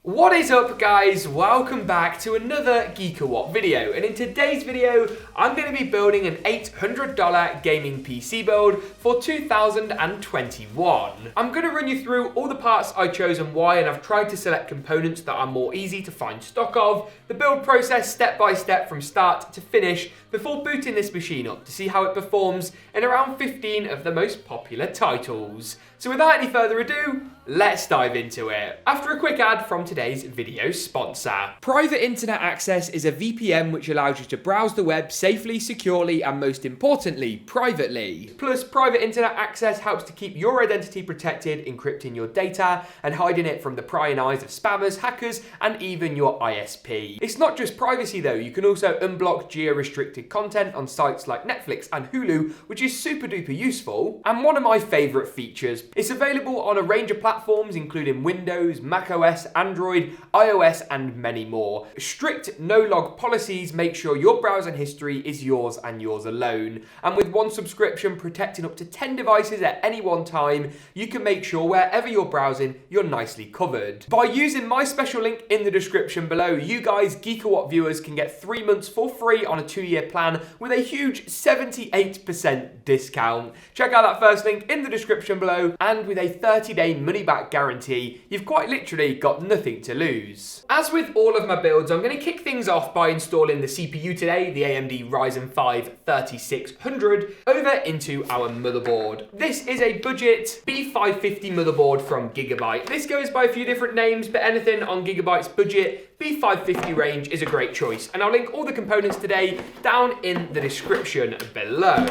What is up guys, welcome back to another GeekaWhat video, and in today's video I'm going to be building an $800 gaming PC build for 2021. I'm going to run you through all the parts I chose and why, and I've tried to select components that are more easy to find stock of, the build process step by step from start to finish before booting this machine up to see how it performs in around 15 of the most popular titles. So without any further ado, let's dive into it. After a quick ad from today's video sponsor. Private Internet Access is a VPN which allows you to browse the web safely, securely, and most importantly, privately. Plus, Private Internet Access helps to keep your identity protected, encrypting your data and hiding it from the prying eyes of spammers, hackers, and even your ISP. It's not just privacy though, you can also unblock geo-restricted content on sites like Netflix and Hulu, which is super duper useful. And one of my favorite features, it's available on a range of platforms including Windows, macOS, Android, iOS, and many more. Strict no-log policies make sure your browsing history is yours and yours alone. And with one subscription protecting up to 10 devices at any one time, you can make sure wherever you're browsing, you're nicely covered. By using my special link in the description below, you guys GeekaWhat viewers can get 3 months for free on a 2-year plan with a huge 78% discount. Check out that first link in the description below, and with a 30-day money-back guarantee, you've quite literally got nothing to lose. As with all of my builds, I'm going to kick things off by installing the CPU today, the AMD Ryzen 5 3600, over into our motherboard. This is a budget B550 motherboard from Gigabyte. This goes by a few different names, but anything on Gigabyte's budget B550 range is a great choice, and I'll link all the components today down in the description below.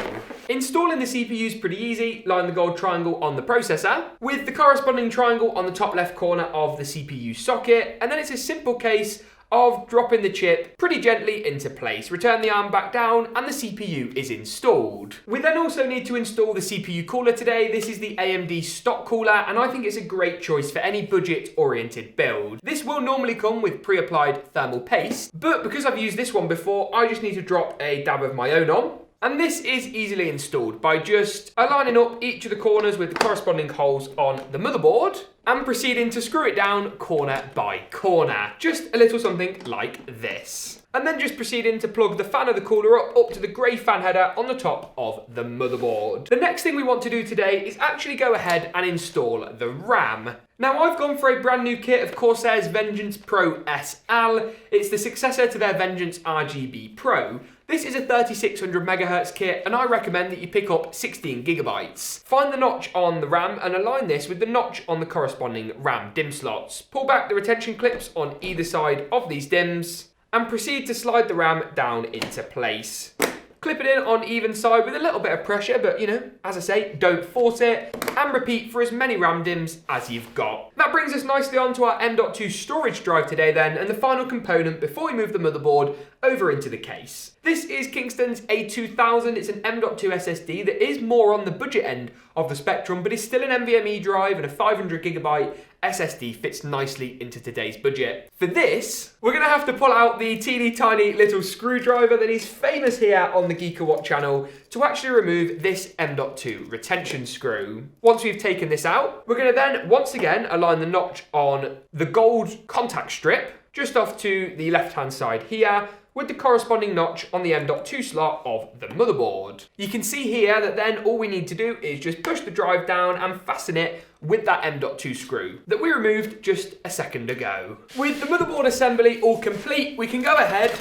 Installing the CPU is pretty easy. Line the gold triangle on the processor with the corresponding triangle on the top left corner of the CPU socket, and then it's a simple case of dropping the chip pretty gently into place. Return the arm back down and the CPU is installed. We then also need to install the CPU cooler today. This is the AMD stock cooler, and I think it's a great choice for any budget-oriented build. This will normally come with pre-applied thermal paste, but because I've used this one before, I just need to drop a dab of my own on. And this is easily installed by just aligning up each of the corners with the corresponding holes on the motherboard and proceeding to screw it down corner by corner. Just a little something like this. And then just proceeding to plug the fan of the cooler up to the grey fan header on the top of the motherboard. The next thing we want to do today is actually go ahead and install the RAM. Now I've gone for a brand new kit of Corsair's Vengeance Pro SL. It's the successor to their Vengeance RGB Pro. This is a 3600 MHz kit, and I recommend that you pick up 16 gigabytes. Find the notch on the RAM and align this with the notch on the corresponding RAM DIMM slots. Pull back the retention clips on either side of these DIMMs and proceed to slide the RAM down into place. Clip it in on even side with a little bit of pressure, but you know, as I say, don't force it, and repeat for as many RAM DIMMs as you've got. That brings us nicely onto our M.2 storage drive today then, and the final component before we move the motherboard over into the case. This is Kingston's A2000. It's an M.2 SSD that is more on the budget end of the spectrum, but is still an NVMe drive, and a 500GB SSD fits nicely into today's budget. For this, we're going to have to pull out the teeny tiny little screwdriver that is famous here on the GeekaWhat channel to actually remove this M.2 retention screw. Once we've taken this out, we're going to then once again align the notch on the gold contact strip just off to the left-hand side here, with the corresponding notch on the M.2 slot of the motherboard. You can see here that then all we need to do is just push the drive down and fasten it with that M.2 screw that we removed just a second ago. With the motherboard assembly all complete, we can go ahead,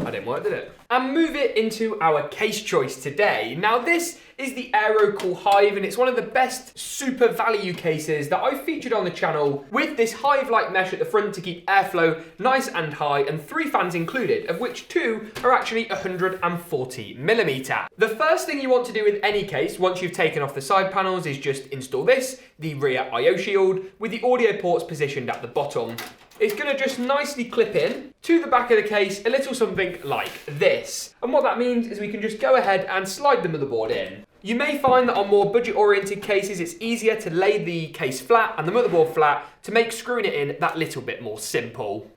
I didn't work, did it? And move it into our case choice today. Now this is the Aerocool Hive, and it's one of the best super value cases that I've featured on the channel, with this hive-like mesh at the front to keep airflow nice and high, and 3 fans included, of which 2 are actually 140mm. The first thing you want to do with any case once you've taken off the side panels is just install this, the rear I/O shield, with the audio ports positioned at the bottom. It's going to just nicely clip in to the back of the case, a little something like this. And what that means is we can just go ahead and slide the motherboard in. You may find that on more budget-oriented cases, it's easier to lay the case flat and the motherboard flat to make screwing it in that little bit more simple.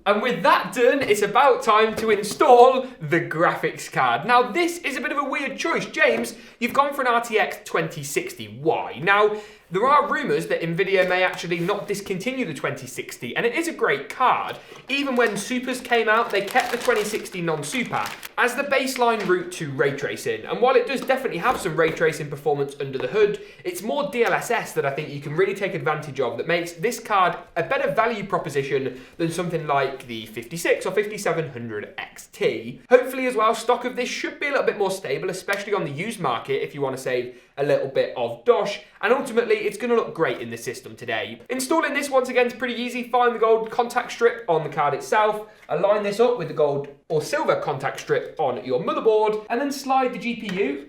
And with that done, it's about time to install the graphics card. Now, this is a bit of a weird choice. James, you've gone for an RTX 2060. Why? Now, There are rumours that Nvidia may actually not discontinue the 2060, and it is a great card. Even when Supers came out, they kept the 2060 non-super as the baseline route to ray tracing. And while it does definitely have some ray tracing performance under the hood, it's more DLSS that I think you can really take advantage of that makes this card a better value proposition than something like the 56 or 5700 XT. Hopefully as well, stock of this should be a little bit more stable, especially on the used market if you want to save a little bit of dosh, and ultimately it's going to look great in the system today. Installing this once again is pretty easy. Find the gold contact strip on the card itself, align this up with the gold or silver contact strip on your motherboard, and then slide the GPU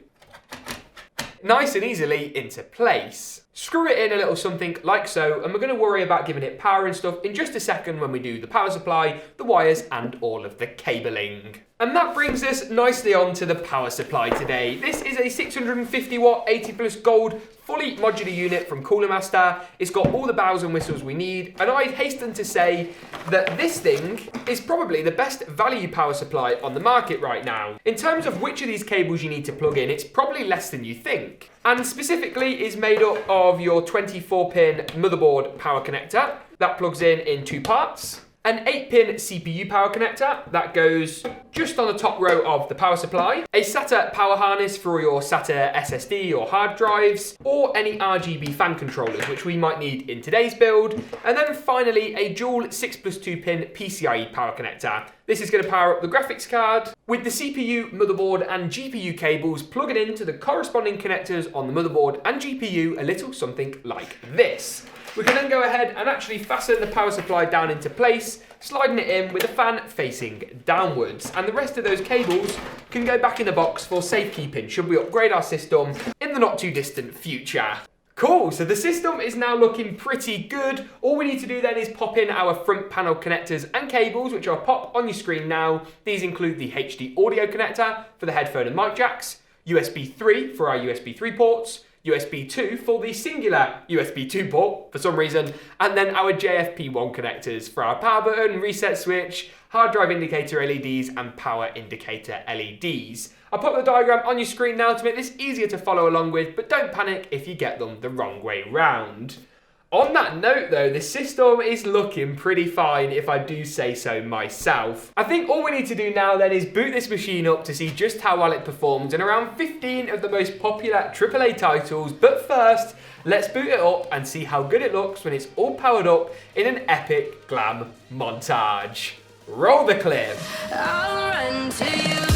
nice and easily into place. Screw it in a little something like so, and we're going to worry about giving it power and stuff in just a second when we do the power supply, the wires, and all of the cabling. And that brings us nicely on to the power supply today. This is a 650 watt 80 plus gold fully modular unit from Cooler Master. It's got all the bells and whistles we need, and I'd hasten to say that this thing is probably the best value power supply on the market right now. In terms of which of these cables you need to plug in, it's probably less than you think. And specifically is made up of your 24-pin motherboard power connector. That plugs in 2 parts. An 8-pin CPU power connector that goes just on the top row of the power supply, a SATA power harness for your SATA SSD or hard drives, or any RGB fan controllers, which we might need in today's build, and then finally a dual 6+2-pin PCIe power connector. This is going to power up the graphics card, with the CPU, motherboard and GPU cables plugging into the corresponding connectors on the motherboard and GPU, a little something like this. We can then go ahead and actually fasten the power supply down into place, sliding it in with the fan facing downwards. And the rest of those cables can go back in the box for safekeeping should we upgrade our system in the not too distant future. Cool, so the system is now looking pretty good. All we need to do then is pop in our front panel connectors and cables, which I'll pop on your screen now. These include the HD audio connector for the headphone and mic jacks, USB 3 for our USB 3 ports, USB 2 for the singular USB 2 port for some reason, and then our JFP1 connectors for our power button, reset switch, hard drive indicator LEDs, and power indicator LEDs. I'll pop the diagram on your screen now to make this easier to follow along with, but don't panic if you get them the wrong way round. On that note though, the system is looking pretty fine if I do say so myself. I think all we need to do now then is boot this machine up to see just how well it performs in around 15 of the most popular AAA titles, but first, let's boot it up and see how good it looks when it's all powered up in an epic glam montage. Roll the clip. I'll run to you.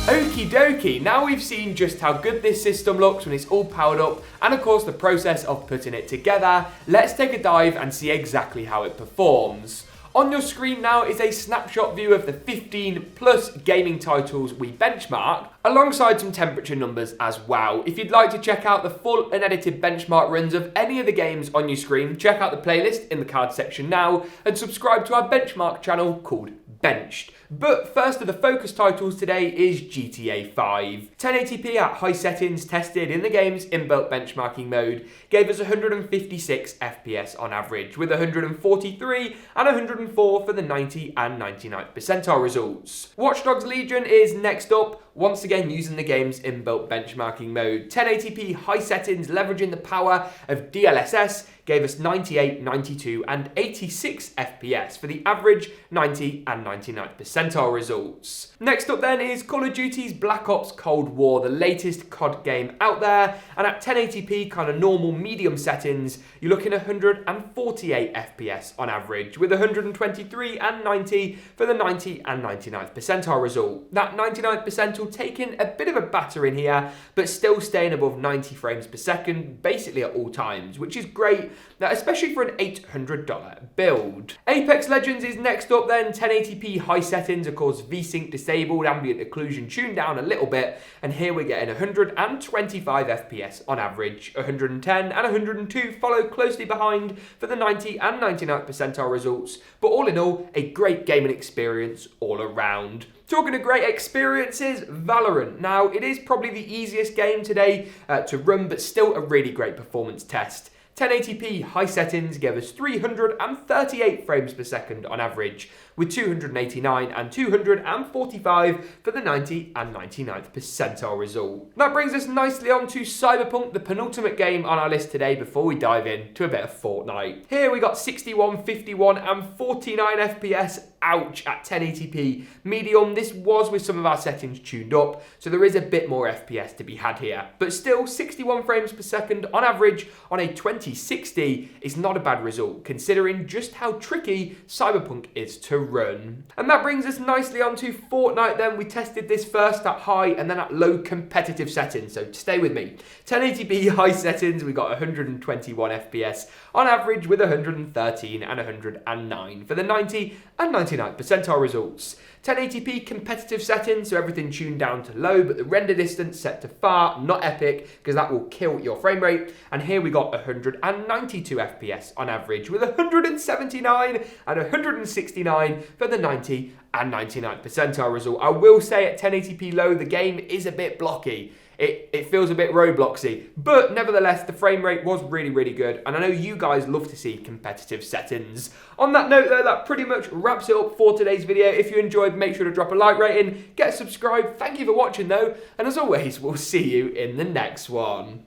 Okie dokie, now we've seen just how good this system looks when it's all powered up and of course the process of putting it together, let's take a dive and see exactly how it performs. On your screen now is a snapshot view of the 15 plus gaming titles we benchmarked, alongside some temperature numbers as well. If you'd like to check out the full unedited benchmark runs of any of the games on your screen, check out the playlist in the card section now and subscribe to our benchmark channel called Benched. But first of the focus titles today is GTA 5. 1080p at high settings tested in the game's inbuilt benchmarking mode gave us 156 FPS on average, with 143 and 104 for the 90 and 99th percentile results. Watch Dogs Legion is next up, once again using the game's inbuilt benchmarking mode. 1080p high settings leveraging the power of DLSS gave us 98, 92 and 86 FPS for the average 90 and 99th percentile results. Next up then is Call of Duty's Black Ops Cold War, the latest COD game out there, and at 1080p kind of normal medium settings, you're looking at 148 FPS on average, with 123 and 90 for the 90 and 99th percentile result. That 99th percentile taking a bit of a batter in here, but still staying above 90 frames per second, basically at all times, which is great, especially for an $800 build. Apex Legends is next up then, 1080p high settings, of course VSync disabled, ambient occlusion tuned down a little bit, and here we're getting 125 FPS on average, 110 and 102 follow closely behind for the 90 and 99th percentile results, but all in all, a great gaming experience all around. Talking of great experiences, Valorant. Now, it is probably the easiest game today to run, but still a really great performance test. 1080p high settings gave us 338 frames per second on average, with 289 and 245 for the 90 and 99th percentile result. That brings us nicely on to Cyberpunk, the penultimate game on our list today before we dive in to a bit of Fortnite. Here we got 61, 51 and 49 FPS, ouch, at 1080p medium. This was with some of our settings tuned up, so there is a bit more FPS to be had here. But still, 61 frames per second on average on a 2060 is not a bad result, considering just how tricky Cyberpunk is to run. And that brings us nicely onto Fortnite then. We tested this first at high and then at low competitive settings, so stay with me. 1080p high settings, we got 121 FPS on average with 113 and 109 for the 90 and 99th percentile results. 1080p competitive settings, so everything tuned down to low, but the render distance set to far, not epic, because that will kill your frame rate. And here we got 192 FPS on average with 179 and 169 for the 90 and 99th percentile result. I will say at 1080p low, the game is a bit blocky. It feels a bit Robloxy, but nevertheless, the frame rate was really, really good, and I know you guys love to see competitive settings. On that note though, that pretty much wraps it up for today's video. If you enjoyed, make sure to drop a like rating, get subscribed. Thank you for watching though, and as always, we'll see you in the next one.